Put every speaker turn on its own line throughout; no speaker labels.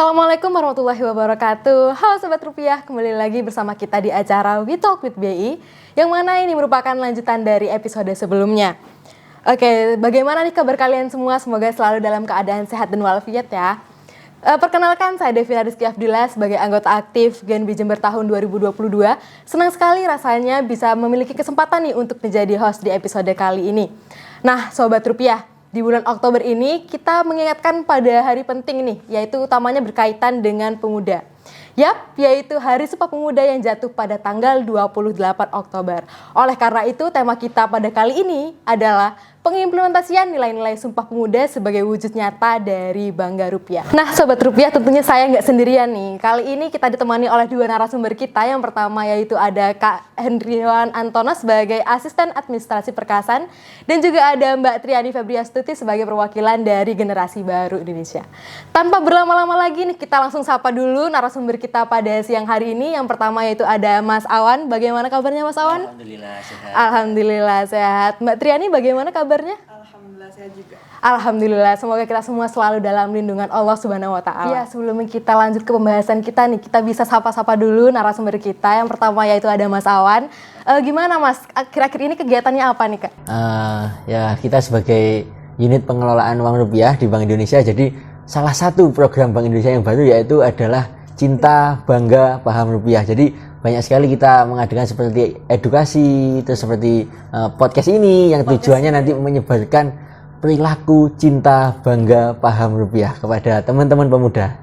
Assalamualaikum warahmatullahi wabarakatuh. Halo Sobat Rupiah, kembali lagi bersama kita di acara We Talk with BI, yang mana ini merupakan lanjutan dari episode sebelumnya. Oke, bagaimana nih kabar kalian semua? Semoga selalu dalam keadaan sehat dan walafiat ya. Perkenalkan, saya Devina Rizky Afdillah sebagai anggota aktif Genbi Jember tahun 2022. Senang sekali rasanya bisa memiliki kesempatan nih untuk menjadi host di episode kali ini. Nah, Sobat Rupiah, di bulan Oktober ini kita mengingatkan pada hari penting nih, yaitu utamanya berkaitan dengan pemuda. Yap, yaitu Hari Sumpah Pemuda yang jatuh pada tanggal 28 Oktober. Oleh karena itu, tema kita pada kali ini adalah pengimplementasian nilai-nilai Sumpah Pemuda sebagai wujud nyata dari Bangga Rupiah. Nah, Sobat Rupiah, tentunya saya nggak sendirian nih. Kali ini kita ditemani oleh dua narasumber kita. Yang pertama yaitu ada Kak Hendriwan Antono sebagai Asisten Administrasi Perkasan, dan juga ada Mbak Triani Febriastuti sebagai perwakilan dari Generasi Baru Indonesia. Tanpa berlama-lama lagi nih, kita langsung sapa dulu narasumber kita pada siang hari ini. Yang pertama yaitu ada Mas Awan. Bagaimana kabarnya Mas Awan?
Alhamdulillah sehat.
Alhamdulillah sehat. Mbak Triani bagaimana kabarnya?
Alhamdulillah sehat juga.
Alhamdulillah, semoga kita semua selalu dalam lindungan Allah Subhanahu wa Ta'ala. Ya, sebelum kita lanjut ke pembahasan kita nih, kita bisa sapa-sapa dulu narasumber kita. Yang pertama yaitu ada Mas Awan. Gimana Mas, akhir-akhir ini kegiatannya apa nih Kak?
Ya, kita sebagai unit pengelolaan uang rupiah di Bank Indonesia, jadi salah satu program Bank Indonesia yang baru yaitu adalah Cinta Bangga Paham Rupiah. Jadi banyak sekali kita mengadakan seperti edukasi, terus seperti podcast ini yang tujuannya nanti menyebarkan perilaku cinta bangga paham rupiah kepada teman-teman pemuda.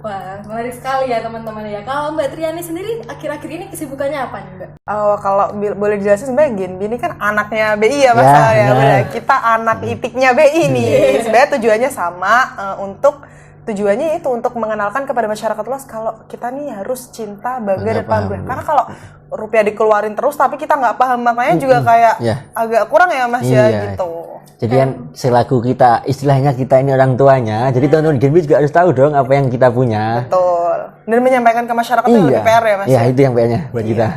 Wah, menarik sekali ya teman-teman ya. Kalau Mbak Triani sendiri akhir-akhir ini kesibukannya apa nih Mbak?
Kalau boleh dijelasin sebenarnya Genbi ini kan anaknya BI ya Mas ya. Benar. Kita anak itiknya BI nih. Sebenarnya tujuannya sama tujuannya itu untuk mengenalkan kepada masyarakat luas kalau kita nih harus cinta, bangga dan paham rupiah. Karena kalau rupiah dikeluarin terus tapi kita nggak paham maknanya juga kayak agak kurang ya Mas ya gitu.
Jadi kan selaku kita, istilahnya kita ini orang tuanya, jadi teman-teman Genbi juga harus tahu dong apa yang kita punya.
Betul. Dan menyampaikan ke masyarakat itu lebih PR ya Mas.
Iya, itu yang PR-nya buat kita.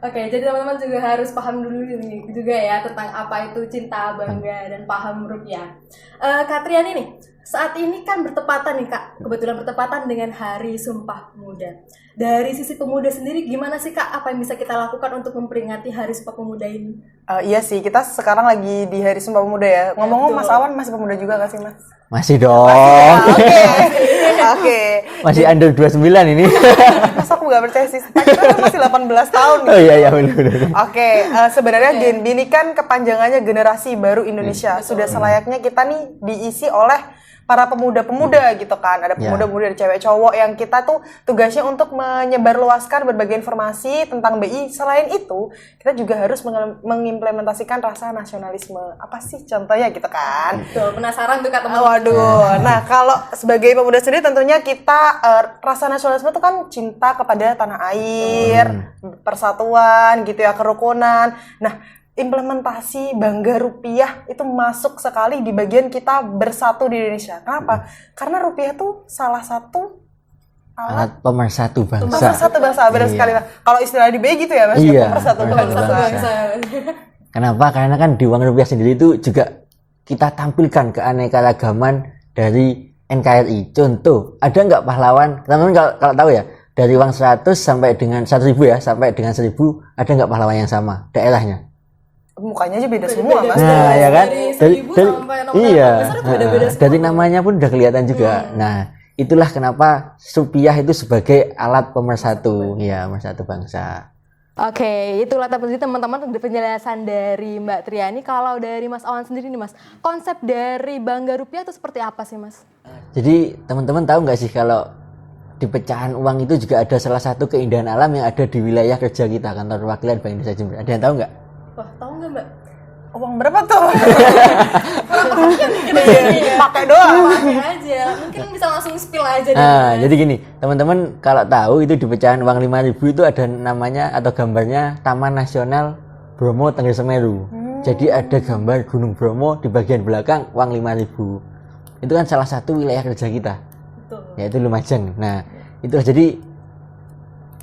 Oke, jadi teman-teman juga harus paham dulu nih juga ya tentang apa itu cinta, bangga dan paham rupiah. Kak Triani nih, saat ini kan bertepatan nih Kak, kebetulan bertepatan dengan Hari Sumpah Pemuda. Dari sisi pemuda sendiri gimana sih Kak, apa yang bisa kita lakukan untuk memperingati Hari Sumpah Pemuda ini?
Iya sih, kita sekarang lagi di Hari Sumpah Pemuda ya. Ngomong-ngomong Mas Awan masih pemuda juga gak sih Mas?
Masih dong.
Oke.
Masih under 29 ini.
Masa aku gak percaya sih, kita masih 18 tahun nih.
Oh iya benar.
Oke, sebenarnya Genbi ini kan kepanjangannya Generasi Baru Indonesia. Sudah selayaknya kita nih diisi oleh para pemuda-pemuda gitu kan. Ada pemuda-pemuda dari cewek cowok yang kita tuh tugasnya untuk menyebarluaskan berbagai informasi tentang BI. Selain itu, kita juga harus mengimplementasikan rasa nasionalisme. Apa sih contohnya gitu kan?
Tuh, penasaran tuh Kak teman-teman.
Waduh. Nah, kalau sebagai pemuda sendiri tentunya kita rasa nasionalisme itu kan cinta kepada tanah air, persatuan gitu ya, kerukunan. Nah, implementasi Bangga Rupiah itu masuk sekali di bagian kita bersatu di Indonesia. Kenapa? Karena rupiah itu salah satu
alat pemersatu bangsa.
Pemersatu bangsa, benar sekali. Kalau istilah di BI gitu ya Mas, pemersatu bangsa.
Kenapa? Karena kan di uang rupiah sendiri itu juga kita tampilkan keanekaragaman dari NKRI. Contoh, ada nggak pahlawan? Teman-teman kalau tahu ya, dari uang 100 sampai dengan 1.000 ya, sampai dengan 1.000 ada nggak pahlawan yang sama daerahnya?
Mukanya aja beda semua Mas.
Nah, ya kan?
Dari
dari namanya pun udah kelihatan juga. Nah, itulah kenapa rupiah itu sebagai alat pemersatu, ya, pemersatu bangsa.
Oke, itulah tadi teman-teman penjelasan dari Mbak Triani. Kalau dari Mas Awan sendiri nih Mas, konsep dari Bangga Rupiah itu seperti apa sih Mas?
Jadi teman-teman tahu nggak sih kalau di pecahan uang itu juga ada salah satu keindahan alam yang ada di wilayah kerja kita, kantor perwakilan Bank Indonesia Jember. Ada yang tahu nggak?
Wah, tahu nggak Mbak?
Uang berapa tuh?
Pakai doang. Pakai aja. Mungkin bisa langsung spill aja.
Jadi gini, teman-teman kalau tahu itu di pecahan uang 5.000 itu ada namanya atau gambarnya Taman Nasional Bromo Tengger Semeru. Jadi ada gambar Gunung Bromo di bagian belakang uang 5.000. Itu kan salah satu wilayah kerja kita.
Betul.
Yaitu Lumajang. Nah, itu jadi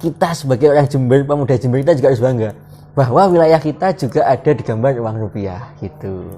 kita sebagai orang Jember, pemuda Jember, kita juga harus bangga bahwa wilayah kita juga ada di gambar uang rupiah gitu.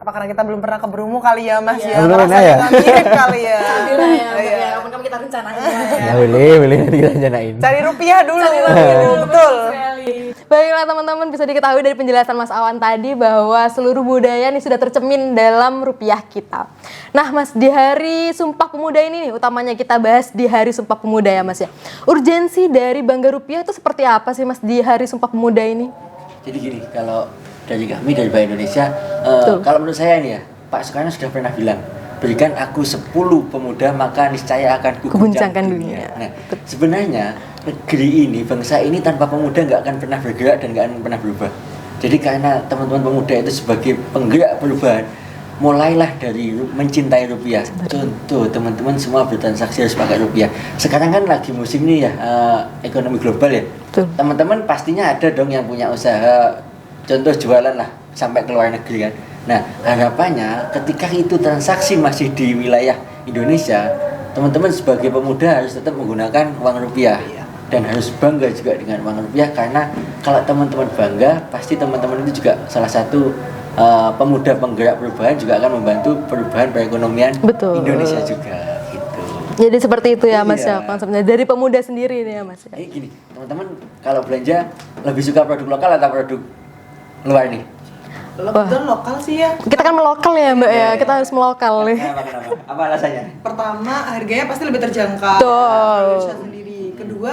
Apa karena kita belum pernah ke Bromo kali ya Mas ya?
Belum pernah
Rasanya
ya?
nggak mirip kali ya.
Alhamdulillah ya, Mbak,
Iya.
ya. Kapan-kapan kita rencanain ya.
Ya boleh nanti kita rencanain.
Cari rupiah dulu. Betul.
Baiklah teman-teman, bisa diketahui dari penjelasan Mas Awan tadi bahwa seluruh budaya nih sudah tercemin dalam rupiah kita. Nah Mas, di Hari Sumpah Pemuda ini nih, utamanya kita bahas di Hari Sumpah Pemuda ya Mas ya. Urgensi dari Bangga Rupiah itu seperti apa sih Mas di Hari Sumpah Pemuda ini?
Jadi gini, kalau dari kami dari Bank Indonesia, kalau menurut saya ini ya, Pak Soekarno sudah pernah bilang, berikan aku 10 pemuda maka niscaya akan
Kuguncangkan dunia.
Nah, sebenarnya negeri ini, bangsa ini tanpa pemuda nggak akan pernah bergerak dan nggak akan pernah berubah. Jadi karena teman-teman pemuda itu sebagai penggerak perubahan, mulailah dari mencintai rupiah. Contoh, teman-teman semua bertransaksi harus pakai rupiah. Sekarang kan lagi musim ini ya, ekonomi global ya.
Betul.
Teman-teman pastinya ada dong yang punya usaha, contoh jualan lah sampai ke luar negeri kan. Nah, harapannya ketika itu transaksi masih di wilayah Indonesia, teman-teman sebagai pemuda harus tetap menggunakan uang rupiah dan harus bangga juga dengan uang rupiah, karena kalau teman-teman bangga, pasti teman-teman itu juga salah satu pemuda penggerak perubahan, juga akan membantu perubahan perekonomian
Betul.
Indonesia juga gitu.
Jadi seperti itu ya Mas ya
Iya.
konsepnya dari pemuda sendiri nih ya Mas ya.
Gini, teman-teman kalau belanja lebih suka produk lokal atau produk luar nih?
Betul lokal sih ya.
Kita kan melokal ya Mbak ya, kita harus melokal nih.
Kenapa? Apa alasannya?
Pertama, harganya pasti lebih terjangkau.
Betul.
Indonesia sendiri. Kedua,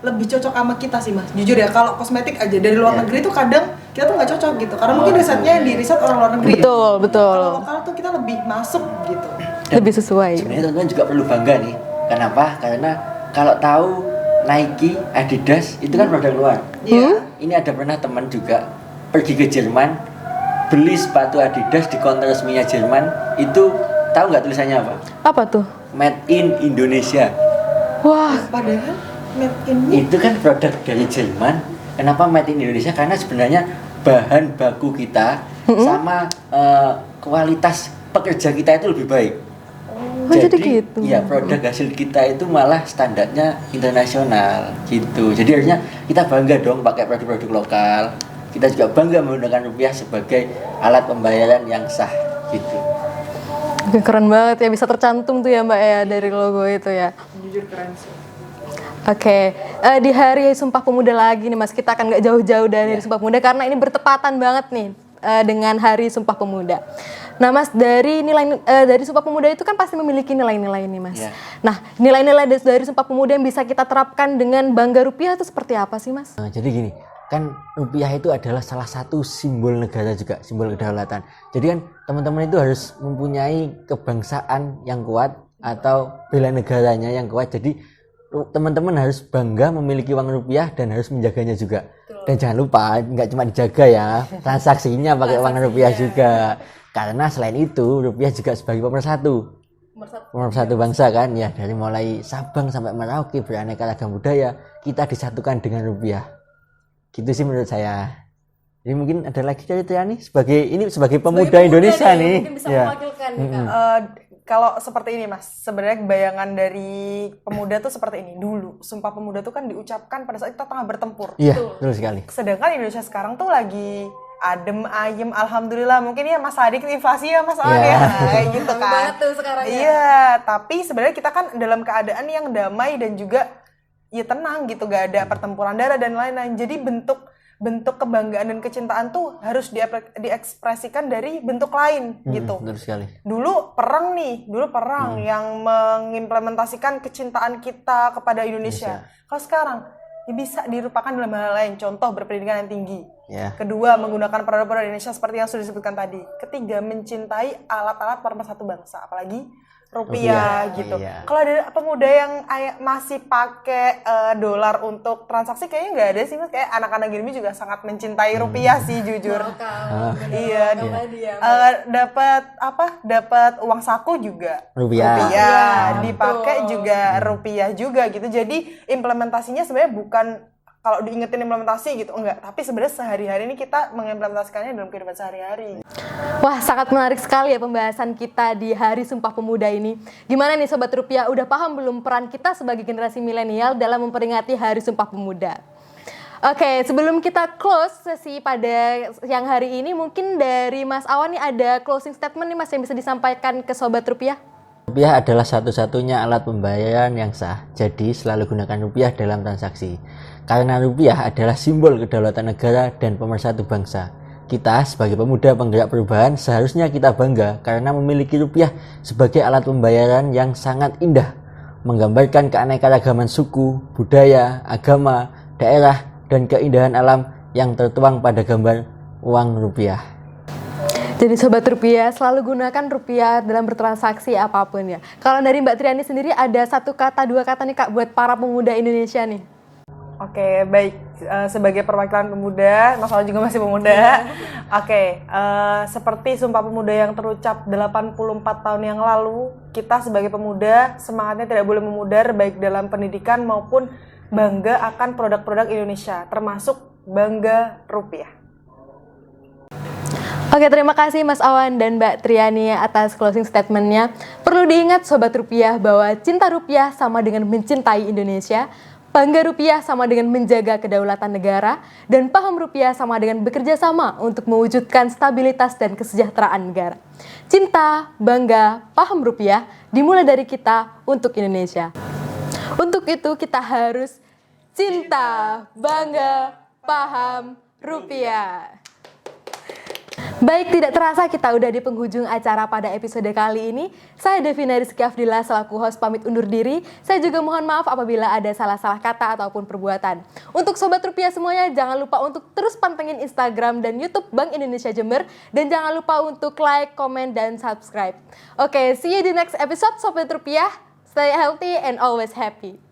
lebih cocok sama kita sih Mas. Jujur ya, kalau kosmetik aja dari luar negeri tuh kadang kita tuh nggak cocok gitu. Karena mungkin risetnya di riset orang luar negeri.
Betul, betul.
Kalau lokal tuh kita lebih masuk gitu.
Lebih sesuai.
Sebenarnya teman-teman juga perlu bangga nih. Kenapa? Karena kalau tahu Nike, Adidas itu kan produk luar.
Iya.
Ini ada pernah teman juga pergi ke Jerman, beli sepatu Adidas di konter resminya Jerman, itu tahu nggak tulisannya apa?
Apa tuh?
Made in Indonesia.
Wah,
Padahal made in
Itu kan produk dari Jerman. Kenapa made in Indonesia? Karena sebenarnya bahan baku kita sama kualitas pekerja kita itu lebih baik.
Oh, jadi gitu.
Ya, produk hasil kita itu malah standarnya internasional gitu. Jadi harusnya kita bangga dong pakai produk-produk lokal. Kita juga bangga menggunakan rupiah sebagai alat pembayaran yang sah gitu.
keren banget ya, bisa tercantum tuh ya Mbak ya dari logo itu ya.
jujur keren sih.
Oke, di Hari Sumpah Pemuda lagi nih Mas, kita akan nggak jauh-jauh dari Hari Sumpah Pemuda karena ini bertepatan banget nih dengan Hari Sumpah Pemuda. Nah Mas, dari dari Sumpah Pemuda itu kan pasti memiliki nilai-nilai nih Mas.
Yeah.
Nah, nilai-nilai dari Sumpah Pemuda yang bisa kita terapkan dengan bangga rupiah itu seperti apa sih Mas?
Nah, jadi gini, kan rupiah itu adalah salah satu simbol negara juga, simbol kedaulatan. Jadi kan teman-teman itu harus mempunyai kebangsaan yang kuat atau bela negaranya yang kuat. Jadi teman-teman harus bangga memiliki uang rupiah dan harus menjaganya juga. Dan jangan lupa, nggak cuma dijaga ya, transaksinya pakai uang rupiah juga. Karena selain itu, rupiah juga sebagai pemersatu bangsa kan ya, dari mulai Sabang sampai Merauke beraneka ragam budaya, kita disatukan dengan rupiah. Gitu sih menurut saya. Jadi mungkin ada lagi dari Triani sebagai pemuda Indonesia nih.
Mungkin bisa
Ya.
mewakilkan nih, Kak.
Kalau seperti ini Mas, sebenarnya bayangan dari pemuda tuh seperti ini. Dulu Sumpah Pemuda tuh kan diucapkan pada saat kita tengah bertempur.
Iya, betul sekali.
Sedangkan Indonesia sekarang tuh lagi adem ayem, alhamdulillah. Mungkin ya Mas Adik inflasi ya Mas Awan
Iya.
ya, kayak gitu kan.
banget tuh sekarang ya.
Iya, tapi sebenarnya kita kan dalam keadaan yang damai dan juga ya tenang gitu, gak ada pertempuran darah dan lain-lain. Jadi bentuk kebanggaan dan kecintaan tuh harus diekspresikan dari bentuk lain gitu.
Betul sekali.
Dulu perang yang mengimplementasikan kecintaan kita kepada Indonesia. Kalau sekarang ya bisa dirupakan dalam hal lain, contoh berpendidikan yang tinggi.
Ya.
Kedua, menggunakan produk-produk Indonesia seperti yang sudah disebutkan tadi. Ketiga, mencintai alat-alat pemersatu bangsa, apalagi rupiah gitu.
Iya.
Kalau ada pemuda yang masih pakai dolar untuk transaksi, kayaknya nggak ada sih Mas. Kayak anak-anak gini juga sangat mencintai rupiah sih, jujur. Iya, dapat uang saku juga
Rupiah.
dipakai juga rupiah juga gitu. Jadi implementasinya sebenarnya bukan kalau diingetin implementasi gitu, enggak, tapi sebenarnya sehari-hari ini kita mengimplementasikannya dalam kehidupan sehari-hari.
Wah, sangat menarik sekali ya pembahasan kita di Hari Sumpah Pemuda ini. Gimana nih Sobat Rupiah, udah paham belum peran kita sebagai generasi milenial dalam memperingati Hari Sumpah Pemuda? Oke, sebelum kita close sesi pada siang hari ini, mungkin dari Mas Awan nih ada closing statement nih Mas yang bisa disampaikan ke Sobat Rupiah.
Rupiah adalah satu-satunya alat pembayaran yang sah, jadi selalu gunakan rupiah dalam transaksi. Karena rupiah adalah simbol kedaulatan negara dan pemersatu bangsa. Kita sebagai pemuda penggerak perubahan seharusnya kita bangga karena memiliki rupiah sebagai alat pembayaran yang sangat indah, menggambarkan keanekaragaman suku, budaya, agama, daerah, dan keindahan alam yang tertuang pada gambar uang rupiah.
Jadi Sobat Rupiah, selalu gunakan rupiah dalam bertransaksi apapun ya. Kalau dari Mbak Triani sendiri ada satu kata, dua kata nih Kak buat para pemuda Indonesia nih.
Oke, baik. Sebagai perwakilan pemuda, Mas Awan juga masih pemuda. Oke, seperti Sumpah Pemuda yang terucap 84 tahun yang lalu, kita sebagai pemuda semangatnya tidak boleh memudar baik dalam pendidikan maupun bangga akan produk-produk Indonesia, termasuk bangga rupiah.
Oke, terima kasih Mas Awan dan Mbak Triani atas closing statement-nya. Perlu diingat Sobat Rupiah bahwa cinta rupiah sama dengan mencintai Indonesia, bangga rupiah sama dengan menjaga kedaulatan negara, dan paham rupiah sama dengan bekerja sama untuk mewujudkan stabilitas dan kesejahteraan negara. Cinta, bangga, paham rupiah dimulai dari kita untuk Indonesia. Untuk itu kita harus cinta, bangga, paham rupiah. Baik, tidak terasa kita udah di penghujung acara pada episode kali ini. Saya Devina Rizky Afdillah selaku host pamit undur diri. Saya juga mohon maaf apabila ada salah-salah kata ataupun perbuatan. Untuk Sobat Rupiah semuanya, jangan lupa untuk terus pantengin Instagram dan YouTube Bank Indonesia Jember. Dan jangan lupa untuk like, comment, dan subscribe. Oke, see you di next episode Sobat Rupiah. Stay healthy and always happy.